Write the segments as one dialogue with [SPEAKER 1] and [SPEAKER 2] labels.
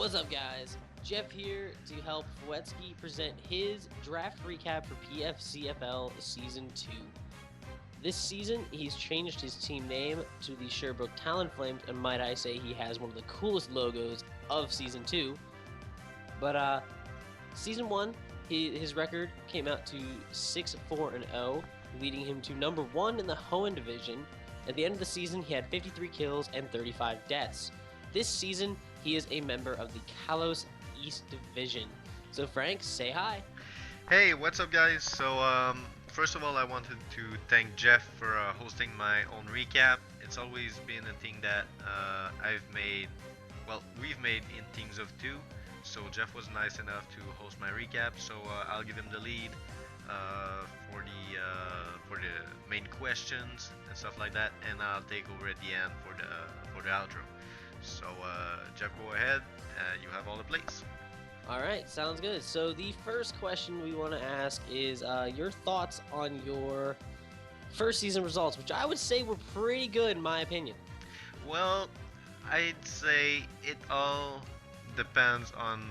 [SPEAKER 1] What's up, guys? Jeff here to help Fwetsky present his draft recap for PFCFL Season 2. This season, he's changed his team name to the Sherbrooke Talonflames, and might I say he has one of the coolest logos of Season 2. But Season 1, his record came out to 6-4-0, leading him to number 1 in the Hoenn division. At the end of the season, he had 53 kills and 35 deaths. This season, he is a member of the Kalos East Division. So Frank, say hi.
[SPEAKER 2] Hey, what's up, guys? So, first of all, I wanted to thank Jeff for hosting my own recap. It's always been a thing that we've made in teams of two. So Jeff was nice enough to host my recap. So I'll give him the lead for the main questions and stuff like that, and I'll take over at the end for the outro. So Jeff, go ahead. You have all the plates.
[SPEAKER 1] All right, sounds good. So the first question we want to ask is your thoughts on your first season results, which I would say were pretty good in my opinion.
[SPEAKER 2] Well, I'd say it all depends on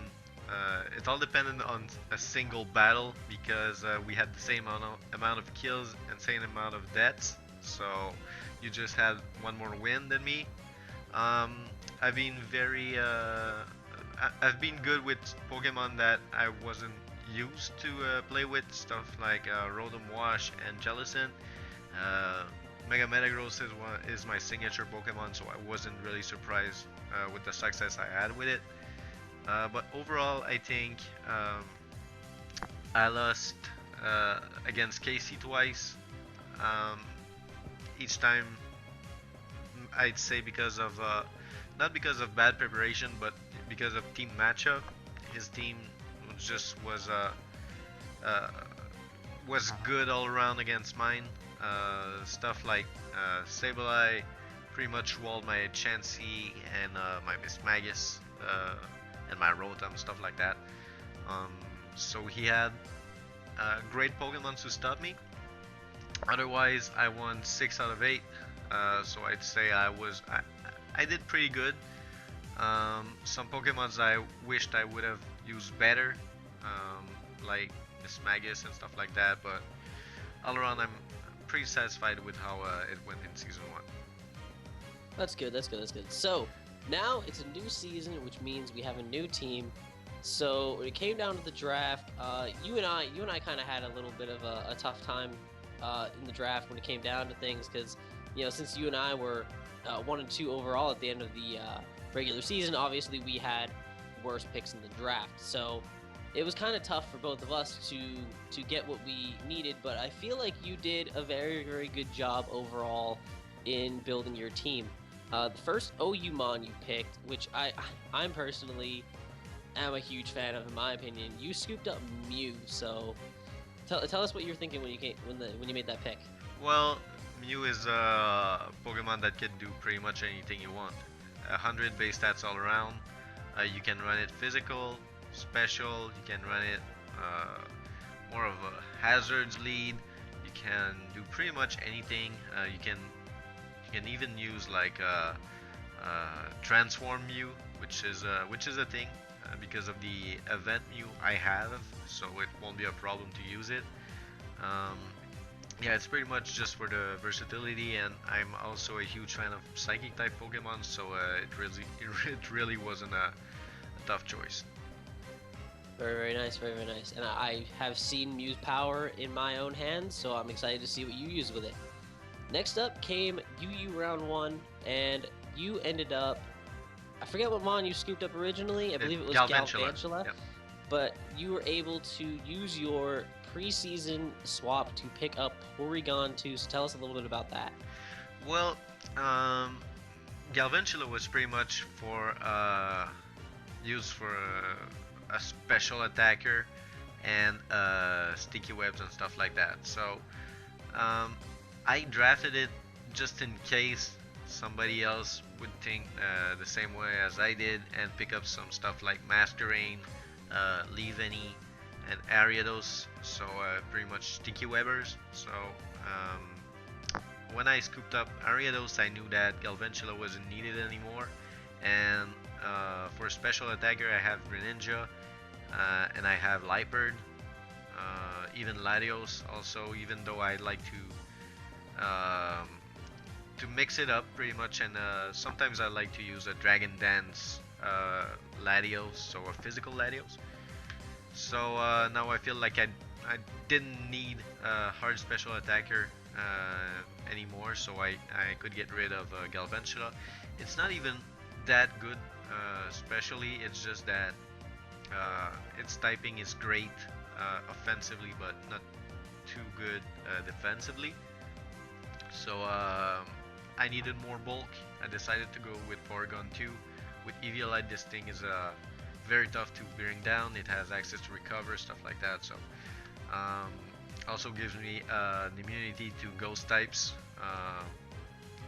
[SPEAKER 2] depended on a single battle, because we had the same amount of kills and same amount of deaths. So you just had one more win than me. I've been I've been good with Pokemon that I wasn't used to play with, stuff like Rotom Wash and Jellicent. Mega Metagross is my signature Pokemon, so I wasn't really surprised with the success I had with it. But overall, I think I lost against Casey twice. Each time, I'd say because of not because of bad preparation, but because of team matchup. His team was good all around against mine. Stuff like Sableye pretty much walled my Chansey and my Mismagius and my Rotom, stuff like that. So he had great Pokemon to stop me. Otherwise, I won 6 out of 8. So I'd say I did pretty good. Some Pokemons I wished I would have used better, like Mismagius and stuff like that. But all around, I'm pretty satisfied with how it went in Season 1.
[SPEAKER 1] That's good. So now it's a new season, which means we have a new team. So when it came down to the draft, you and I kind of had a little bit of a tough time in the draft when it came down to things, because since you and I were 1 and 2 overall at the end of the regular season, obviously we had worse picks in the draft. So it was kind of tough for both of us to get what we needed. But I feel like you did a very, very good job overall in building your team. The first OUmon you picked, which I'm personally am a huge fan of, in my opinion, you scooped up Mew. So tell us what you're thinking when you made that pick.
[SPEAKER 2] Well, Mew is a Pokemon that can do pretty much anything you want. 100 base stats all around. You can run it physical, special. You can run it more of a hazards lead. You can do pretty much anything. You can even use like transform Mew, which is a thing because of the event Mew I have, so it won't be a problem to use it. Yeah, it's pretty much just for the versatility, and I'm also a huge fan of Psychic type Pokemon, so it really wasn't a tough choice.
[SPEAKER 1] Very, very nice, very, very nice. And I have seen Mew's power in my own hands, so I'm excited to see what you use with it. Next up came UU round 1, and you ended up, I forget what mon you scooped up originally. I believe it was Galvantula.
[SPEAKER 2] Yep.
[SPEAKER 1] But you were able to use your preseason swap to pick up Porygon 2. So tell us a little bit about that.
[SPEAKER 2] Well, Galvantula was pretty much for used for a special attacker and sticky webs and stuff like that. So I drafted it just in case somebody else would think the same way as I did and pick up some stuff like Masquerain, Leavenny, and Ariados, so pretty much sticky webbers. So when I scooped up Ariados, I knew that Galvantula wasn't needed anymore, and For special attacker, I have Greninja, and I have Lightbird, even Latios also. Even though I like to mix it up pretty much, and sometimes I like to use a Dragon Dance Latios, so a physical Latios. So now I feel like I didn't need a hard special attacker anymore, so I could get rid of Galvantula. It's not even that good, especially. It's just that its typing is great offensively, but not too good defensively. So I needed more bulk. I decided to go with Porygon 2. With Eviolite, this thing is very tough to bring down. It has access to recover, stuff like that. So um, also gives me an immunity to ghost types,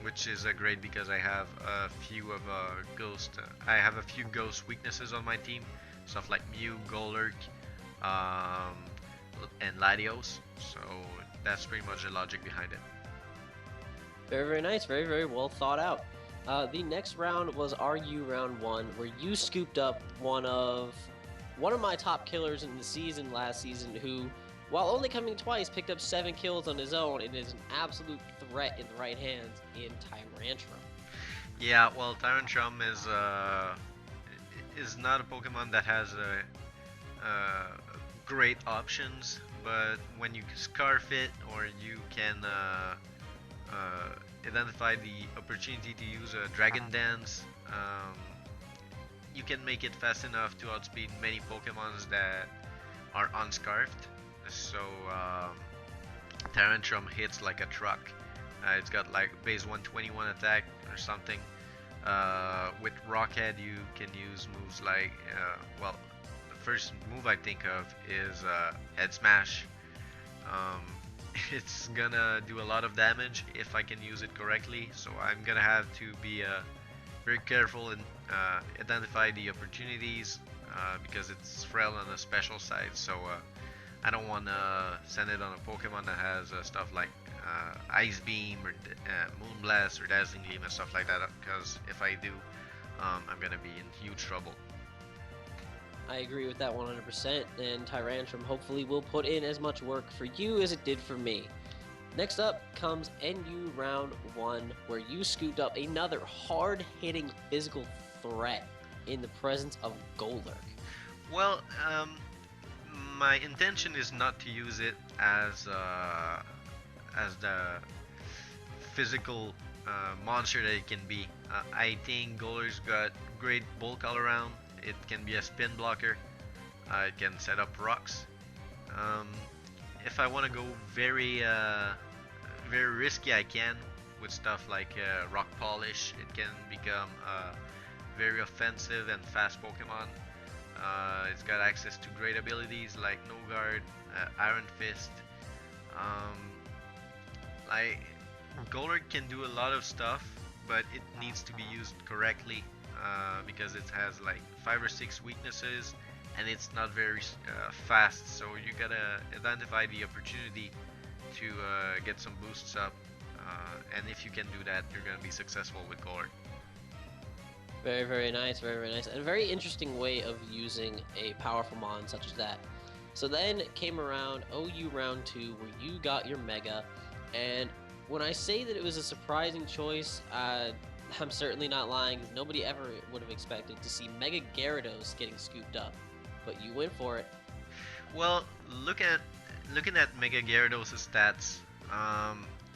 [SPEAKER 2] which is great because I have a few of ghost. I have a few ghost weaknesses on my team, stuff like Mew, Golurk, um, and Latios. So that's pretty much the logic behind it.
[SPEAKER 1] Very, very nice. Very, very well thought out. The next round was RU round one, where you scooped up one of my top killers in the season last season, who, while only coming twice, picked up 7 kills on his own and is an absolute threat in the right hands in Tyrantrum.
[SPEAKER 2] Yeah, well, Tyrantrum is not a Pokemon that has great options, but when you scarf it or you can identify the opportunity to use a Dragon Dance, you can make it fast enough to outspeed many Pokemons that are unscarfed. So Tyrantrum hits like a truck. It's got like base 121 attack or something. With Rockhead, you can use moves like, well, the first move I think of is Head Smash. Um, it's gonna do a lot of damage if I can use it correctly, so I'm gonna have to be very careful and identify the opportunities because it's frail on the special side. So I don't want to send it on a Pokemon that has stuff like Ice Beam or Moonblast or Dazzling Gleam and stuff like that, because if I do, I'm gonna be in huge trouble.
[SPEAKER 1] I agree with that 100%, and Tyrantrum hopefully will put in as much work for you as it did for me. Next up comes NU round 1, where you scooped up another hard-hitting physical threat in the presence of Golurk.
[SPEAKER 2] Well, my intention is not to use it as the physical monster that it can be. I think Golurk's got great bulk all around. It can be a spin blocker. It can set up rocks. If I want to go very risky, I can with stuff like Rock Polish. It can become a very offensive and fast Pokemon. It's got access to great abilities like No Guard, Iron Fist. Like Golurk can do a lot of stuff, but it needs to be used correctly because it has like 5 or 6 weaknesses, and it's not very fast. So you gotta identify the opportunity to get some boosts up, and if you can do that, you're gonna be successful with Golurk.
[SPEAKER 1] Very, very nice, very, very nice. And a very interesting way of using a powerful mon such as that. So then came around OU round 2, where you got your Mega, and when I say that it was a surprising choice, I'm certainly not lying, because nobody ever would have expected to see Mega Gyarados getting scooped up, but you went for it.
[SPEAKER 2] Well, looking at Mega Gyarados' stats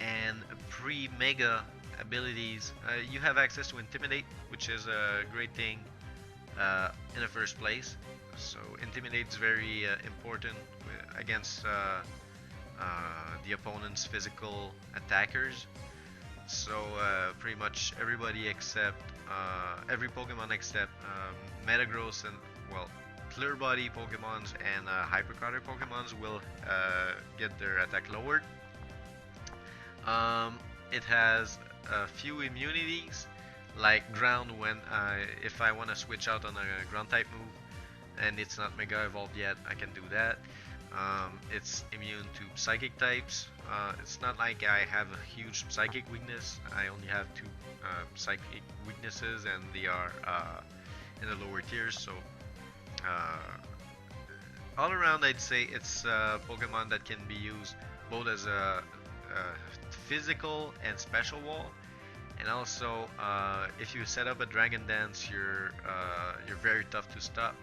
[SPEAKER 2] and pre-Mega abilities, you have access to Intimidate, which is a great thing in the first place. So Intimidate is very important against the opponent's physical attackers. So pretty much everybody except every Pokemon except Metagross and, well, Clear Body Pokemons and Hypercutter Pokemons will get their attack lowered. It has a few immunities, like Ground, when if I want to switch out on a Ground type move and it's not Mega Evolved yet, I can do that. It's immune to Psychic types. It's not like I have a huge Psychic weakness. I only have 2 Psychic weaknesses, and they are in the lower tiers. So uh, all around, I'd say it's a Pokemon that can be used both as a physical and special wall. And also, if you set up a Dragon Dance, you're very tough to stop.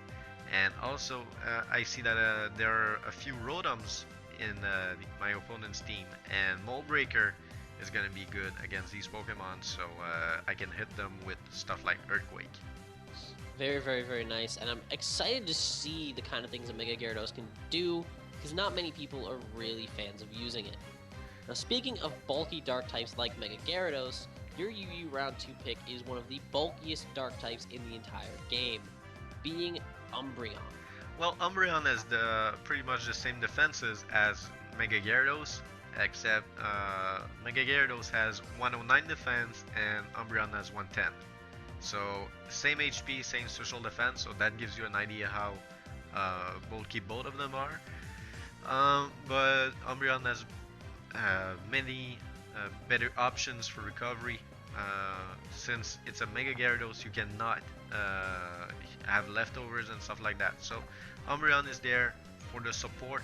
[SPEAKER 2] And also, I see that there are a few Rotoms in my opponent's team, and Mold Breaker is gonna be good against these Pokemon, so I can hit them with stuff like Earthquake.
[SPEAKER 1] Very, very, very nice. And I'm excited to see the kind of things that Mega Gyarados can do, because not many people are really fans of using it. Now, speaking of bulky dark types like Mega Gyarados, your UU round 2 pick is one of the bulkiest dark types in the entire game, being Umbreon.
[SPEAKER 2] Well, Umbreon has pretty much the same defenses as Mega Gyarados, except Mega Gyarados has 109 defense and Umbreon has 110. So same HP, same social defense, so that gives you an idea how bulky both of them are. But Umbreon has many better options for recovery. Since it's a Mega Gyarados, you cannot have leftovers and stuff like that. So Umbreon is there for the support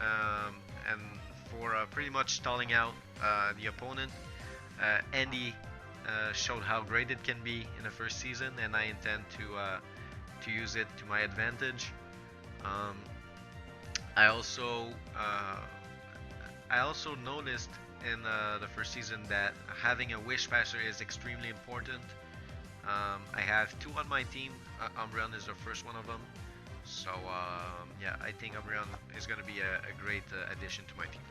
[SPEAKER 2] and for pretty much stalling out the opponent. Andy showed how great it can be in the first season, and I intend to use it to my advantage. I also noticed in the first season that having a Wish Passer is extremely important. I have two on my team. Umbreon is the first one of them. So yeah, I think Umbreon is going to be a great addition to my team.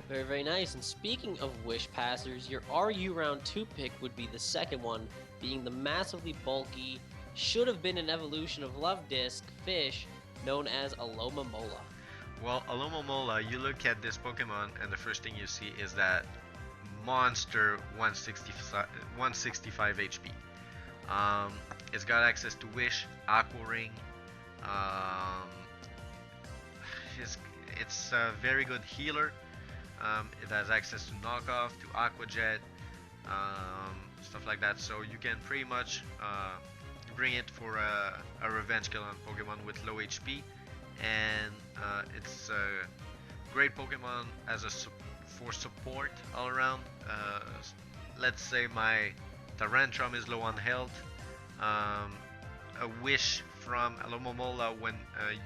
[SPEAKER 1] Very, very nice. And speaking of Wish Passers, your RU round 2 pick would be the second one, being the massively bulky, should have been an evolution of Love Disc fish, known as Alomomola.
[SPEAKER 2] Well, Alomomola, you look at this Pokemon and the first thing you see is that monster 165 HP. It's got access to Wish, Aqua Ring. It's a very good healer. It has access to Knockoff, to Aqua Jet, stuff like that. So you can pretty much bring it for a revenge kill on Pokemon with low HP. And it's a great Pokemon as for support all around. Let's say my Tyrantrum is low on health. A Wish from Alomomola when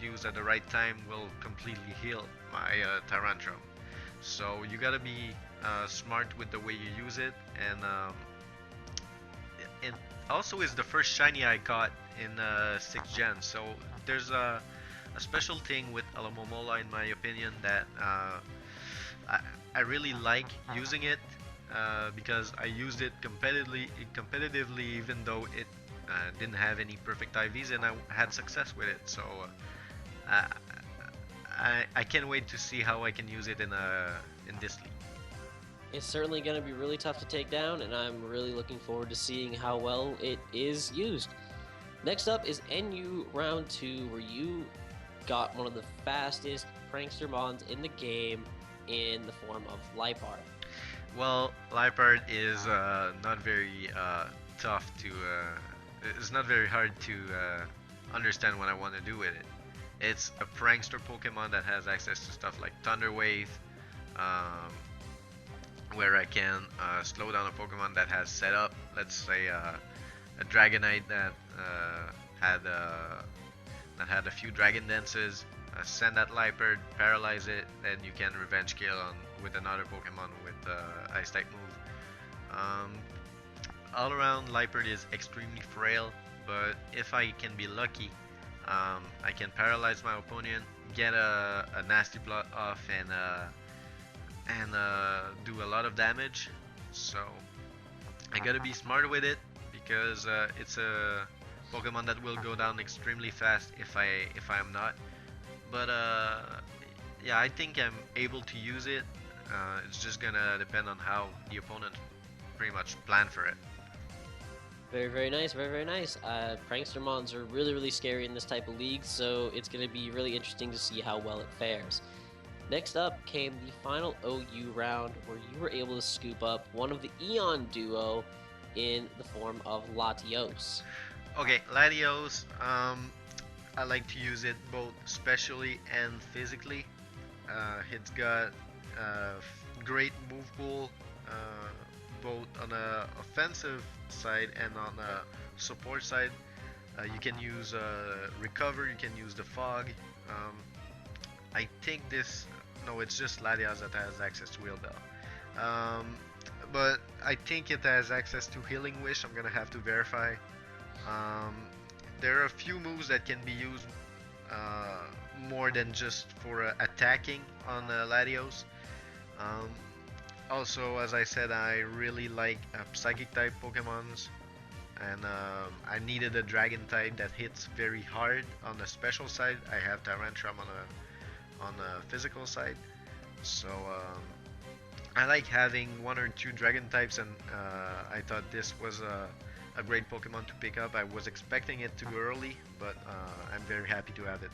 [SPEAKER 2] used at the right time will completely heal my Tyrantrum. So you gotta be smart with the way you use it, and it also is the first shiny I got in 6th gen. So there's a special thing with Alomomola, in my opinion, that I really like using it because I used it competitively, even though it didn't have any perfect IVs, and I had success with it. So I can't wait to see how I can use it in this league.
[SPEAKER 1] It's certainly going to be really tough to take down, and I'm really looking forward to seeing how well it is used. Next up is NU round 2, where you got one of the fastest prankster mons in the game in the form of Liepard.
[SPEAKER 2] Well, Liepard is not very tough to. It's not very hard to understand what I want to do with it. It's a prankster Pokemon that has access to stuff like Thunder Wave, where I can slow down a Pokemon that has set up. Let's say a Dragonite that had a few Dragon Dances. Send that Liepard, paralyze it, then you can revenge kill with another Pokemon with Ice type move. All around, Liepard is extremely frail, but if I can be lucky, I can paralyze my opponent, get a nasty plot off, and do a lot of damage. So I gotta be smart with it, because it's a Pokemon that will go down extremely fast if I'm not. But yeah, I think I'm able to use it. It's just gonna depend on how the opponent pretty much plan for it.
[SPEAKER 1] Very, very nice, very, very nice. Prankster mons are really, really scary in this type of league, so it's going to be really interesting to see how well it fares. Next up came the final OU round, where you were able to scoop up one of the Eon duo in the form of Latios.
[SPEAKER 2] Okay, Latios. I like to use it both specially and physically. It's got great move pool, both on a offensive side and on a support side. You can use recover. You can use the fog. Um, I think this. No, it's just Latias that has access to Wheel Bell. But I think it has access to Healing Wish. I'm gonna have to verify. Um, there are a few moves that can be used uh, more than just for attacking on Latios. Um, Also, as I said, I really like Psychic type Pokemons, and I needed a Dragon type that hits very hard on the special side. I have Tyrantrum on the physical side, so I like having one or two Dragon types, and I thought this was a great Pokemon to pick up. I was expecting it to go early, but I'm very happy to have it.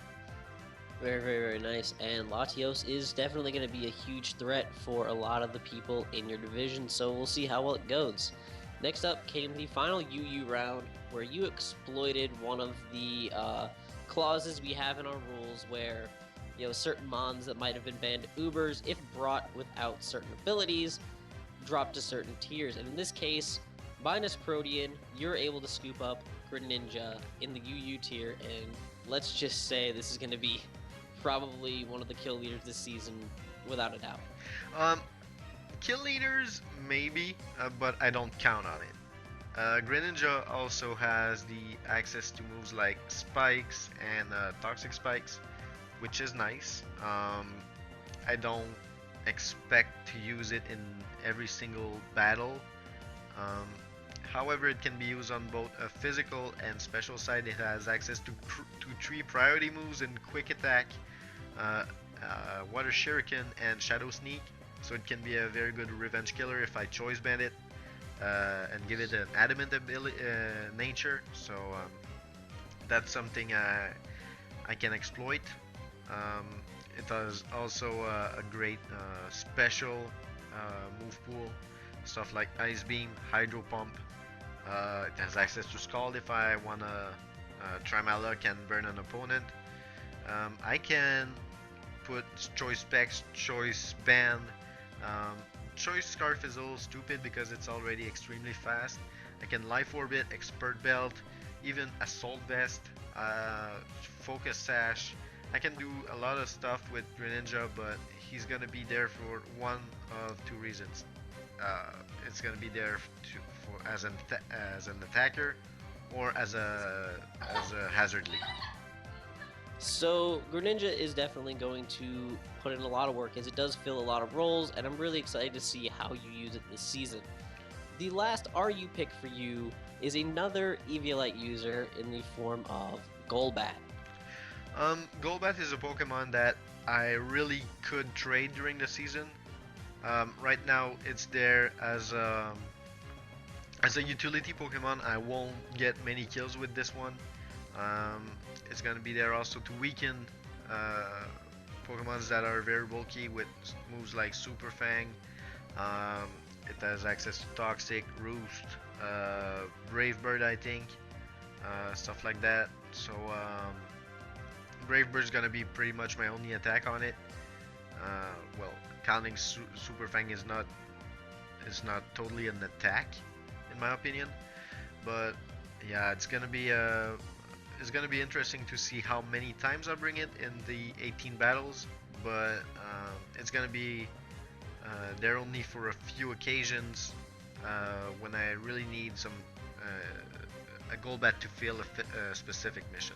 [SPEAKER 1] Very, very, very nice. And Latios is definitely going to be a huge threat for a lot of the people in your division, so we'll see how well it goes. Next up came the final UU round, where you exploited one of the clauses we have in our rules where, certain mons that might have been banned Ubers, if brought without certain abilities, drop to certain tiers. And in this case, minus Protean, you're able to scoop up Greninja in the UU tier, and let's just say this is going to be probably one of the kill leaders this season, without a doubt.
[SPEAKER 2] Um, Kill leaders, maybe, but I don't count on it. Greninja also has the access to moves like Spikes and Toxic Spikes, which is nice. I don't expect to use it in every single battle. Um, However, it can be used on both a physical and special side. It has access to three priority moves in Quick Attack, uh, Water Shuriken, and Shadow Sneak. So it can be a very good revenge killer if I choice band it and give it an adamant nature. So that's something I can exploit. Um, it has also a great special move pool, stuff like Ice Beam, Hydro Pump. It has access to Scald if I wanna try my luck and burn an opponent. I can put Choice Specs, Choice Band. Um, Choice Scarf is a little stupid because it's already extremely fast. I can Life Orbit, Expert Belt, even Assault Vest, Focus Sash. I can do a lot of stuff with Greninja, but he's gonna be there for one of two reasons. It's gonna be there as an attacker or as a hazard lead.
[SPEAKER 1] So Greninja is definitely going to put in a lot of work, as it does fill a lot of roles, and I'm really excited to see how you use it this season. The last RU pick for you is another Eviolite user in the form of Golbat.
[SPEAKER 2] Golbat is a Pokemon that I really could trade during the season. Right now, it's there as a utility Pokemon. I won't get many kills with this one. It's gonna be there also to weaken Pokemons that are very bulky with moves like Super Fang. It has access to Toxic, Roost, Brave Bird, I think, stuff like that. So Brave Bird's gonna be pretty much my only attack on it. Well, counting Super Fang is not totally an attack, in my opinion. But yeah, it's gonna be interesting to see how many times I bring it in the 18 battles. But it's gonna be there only for a few occasions when I really need a Golbat to fill a specific mission.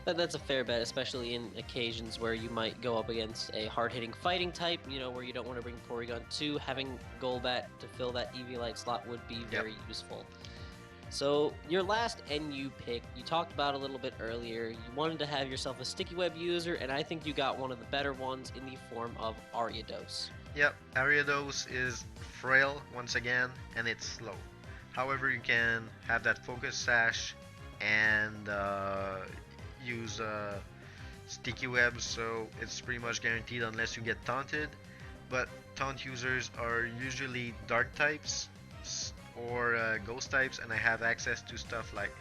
[SPEAKER 1] That's a fair bet, especially in occasions where you might go up against a hard-hitting fighting type, where you don't want to bring Porygon 2. Having Golbat to fill that Eviolite slot would be very useful. So, your last NU pick, you talked about a little bit earlier. You wanted to have yourself a Sticky Web user, and I think you got one of the better ones in the form of Ariados.
[SPEAKER 2] Yep, Ariados is frail once again, and it's slow. However, you can have that Focus Sash and use Sticky Web, so it's pretty much guaranteed unless you get taunted. But taunt users are usually dark types, or ghost types, and I have access to stuff like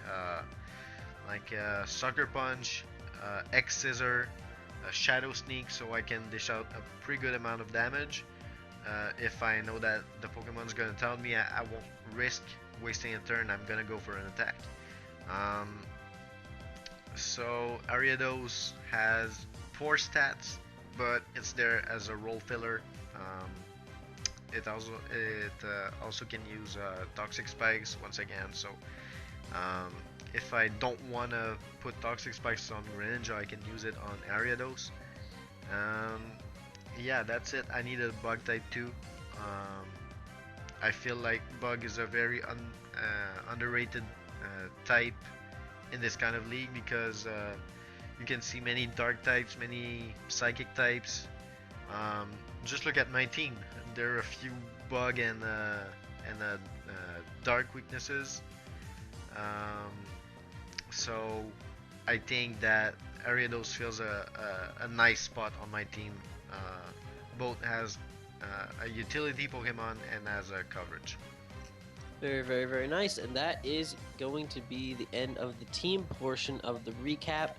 [SPEAKER 2] Sucker Punch, X Scissor, Shadow Sneak, so I can dish out a pretty good amount of damage. If I know that the Pokemon's gonna tell me, I won't risk wasting a turn. I'm gonna go for an attack. Um, so Ariados has poor stats, but it's there as a role filler. Um, it also can use toxic spikes once again. So um, if I don't want to put toxic spikes on Greninja, I can use it on Ariados. Um, yeah, that's it. I need a bug type too. Um, I feel like bug is a very underrated type in this kind of league because you can see many dark types, many psychic types. Um, just look at my team. There are a few bug and dark weaknesses. Um, so I think that Ariados fills a nice spot on my team. Uh, both has a utility Pokemon and as a coverage.
[SPEAKER 1] Very, very, very nice. And that is going to be the end of the team portion of the recap.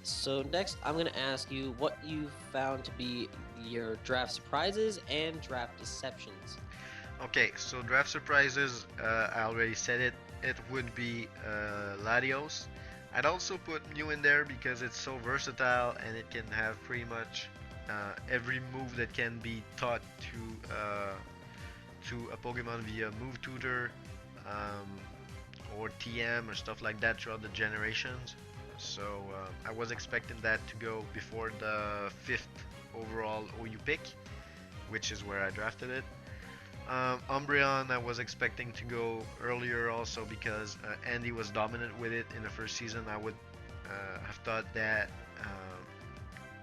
[SPEAKER 1] So next, I'm going to ask you what you found to be your draft surprises and draft deceptions.
[SPEAKER 2] Okay, so draft surprises, I already said it. It would be Latios. I'd also put Mew in there because it's so versatile and it can have pretty much every move that can be taught to a Pokemon via Move Tutor um, or TM or stuff like that throughout the generations. So I was expecting that to go before the 5th overall OU pick, which is where I drafted it. Umbreon I was expecting to go earlier also because Andy was dominant with it in the first season. I would have thought that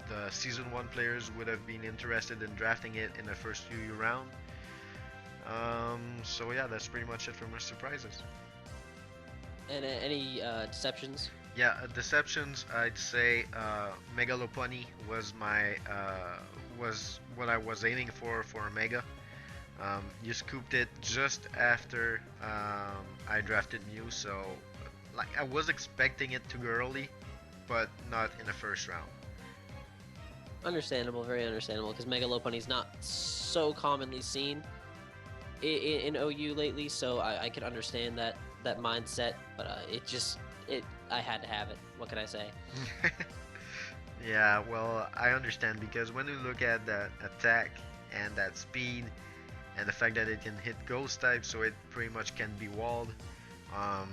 [SPEAKER 2] the season 1 players would have been interested in drafting it in the first few round. So yeah, that's pretty much it for my surprises.
[SPEAKER 1] And any deceptions?
[SPEAKER 2] Yeah, deceptions. I'd say Megalopony was was what I was aiming for a Mega. You scooped it just after I drafted Mew, so like I was expecting it to go early, but not in the first round.
[SPEAKER 1] Understandable, very understandable, because Megalopony is not so commonly seen in OU lately, so I can understand that mindset, but I had to have it. What can I say?
[SPEAKER 2] Yeah, well, I understand because when you look at that attack and that speed and the fact that it can hit ghost type, so it pretty much can be walled. Um,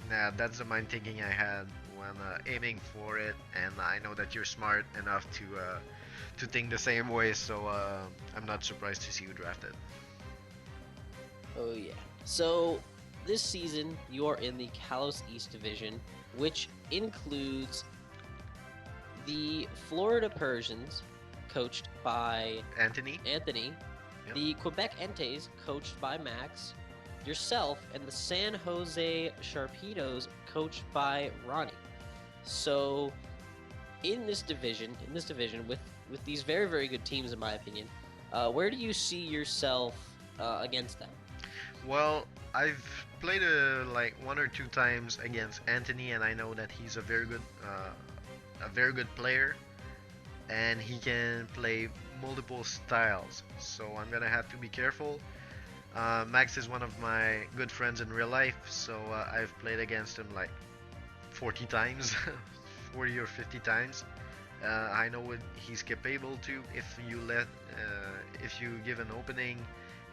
[SPEAKER 2] that's the mind thinking I had when aiming for it, and I know that you're smart enough to think the same way, so I'm not surprised to see you drafted.
[SPEAKER 1] Oh yeah. So this season you are in the Kalos East Division, which includes the Florida Persians, coached by
[SPEAKER 2] Anthony?
[SPEAKER 1] Anthony,
[SPEAKER 2] Yep.
[SPEAKER 1] the Quebec Entes, coached by Max, yourself, and the San Jose Sharpedos, coached by Ronnie. So, in this division, with these very, very good teams, in my opinion, where do you see yourself against them?
[SPEAKER 2] Well, I've played like 1 or 2 times against Anthony, and I know that he's a very good player, and he can play multiple styles. So I'm gonna have to be careful. Max is one of my good friends in real life, so I've played against him like 40 times, 40 or 50 times. I know what he's capable to. If you give an opening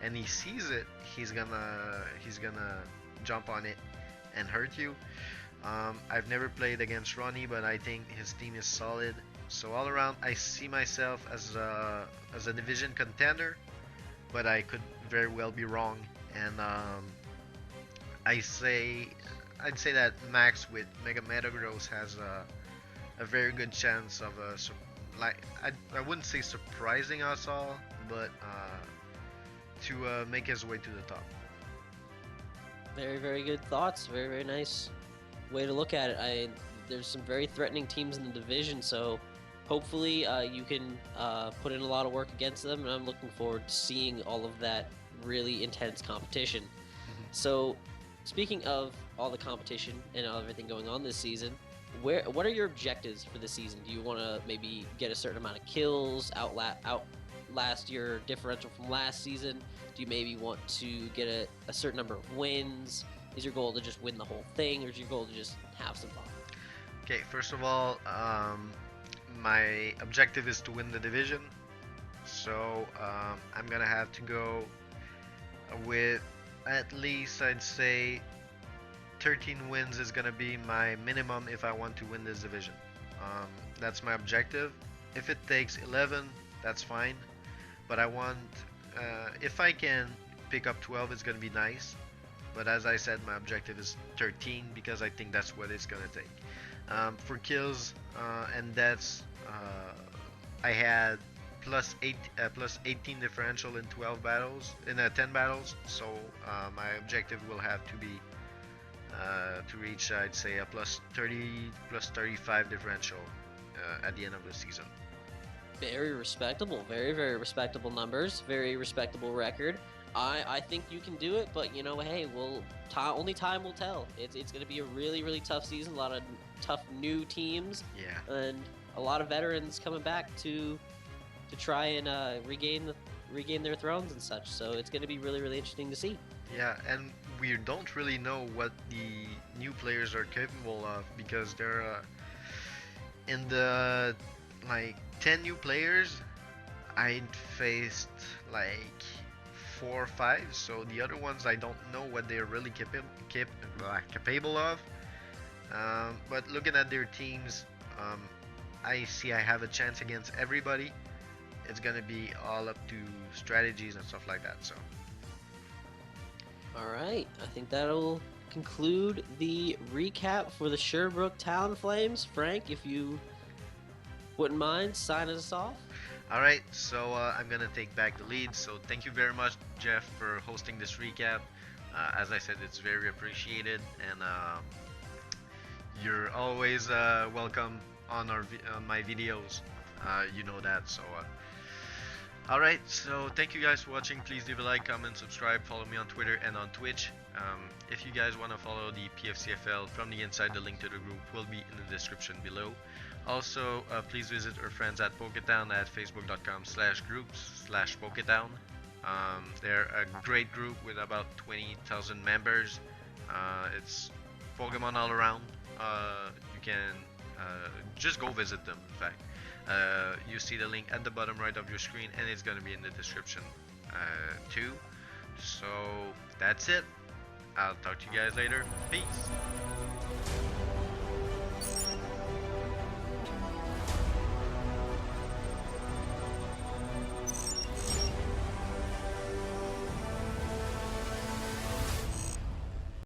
[SPEAKER 2] and he sees it, he's gonna jump on it and hurt you. I've never played against Ronnie, but I think his team is solid. So all around, I see myself as a division contender, but I could very well be wrong. And I say I'd say that Max with Mega Metagross has a very good chance of I wouldn't say surprising us all, but to make his way to the top.
[SPEAKER 1] Very, very good thoughts. Very, very nice way to look at it. There's some very threatening teams in the division, so hopefully you can put in a lot of work against them, and I'm looking forward to seeing all of that really intense competition. So, speaking of all the competition and everything going on this season, what are your objectives for the season? Do you want to maybe get a certain amount of kills, outlast your differential from last season? Do you maybe want to get a certain number of wins? Is your goal to just win the whole thing, or is your goal to just have some fun?
[SPEAKER 2] Okay, first of all, my objective is to win the division. So I'm gonna have to go with at least, I'd say, 13 wins is gonna be my minimum if I want to win this division. That's my objective. If it takes 11, that's fine. But I want, if I can pick up 12, it's gonna be nice. But as I said, my objective is 13 because I think that's what it's gonna take. For kills and deaths, I had plus 18 differential in 12 battles, in 10 battles. So my objective will have to be to reach, I'd say, a plus 30, plus 35 differential at the end of the season.
[SPEAKER 1] Very respectable, very, very respectable numbers, very respectable record. I think you can do it, but you know, hey, only time will tell. It's going to be a really, really tough season. A lot of tough new teams,
[SPEAKER 2] Yeah.
[SPEAKER 1] and a lot of veterans coming back to try and regain their thrones and such. So it's going to be really, really interesting to see.
[SPEAKER 2] Yeah, and we don't really know what the new players are capable of because they're in the like 10 new players. I faced like 4 or 5, so the other ones I don't know what they're really capable of. But looking at their teams, I see I have a chance against everybody. It's gonna be all up to strategies and stuff like that. So.
[SPEAKER 1] All right, I think that'll conclude the recap for the Sherbrooke Talonflames. Frank, if you wouldn't mind signing us off.
[SPEAKER 2] Alright, so I'm gonna take back the lead. So thank you very much, Jeff, for hosting this recap. As I said, it's very appreciated, and you're always welcome on on my videos. You know that. So alright, so thank you guys for watching. Please leave a like, comment, subscribe, follow me on Twitter and on Twitch. If you guys want to follow the PFCFL from the inside, the link to the group will be in the description below. Also, please visit our friends at Pokétown at facebook.com/groups/Pokétown. They're a great group with about 20,000 members. It's Pokemon all around. You can just go visit them, in fact. You see the link at the bottom right of your screen, and it's going to be in the description too. So that's it. I'll talk to you guys later. Peace.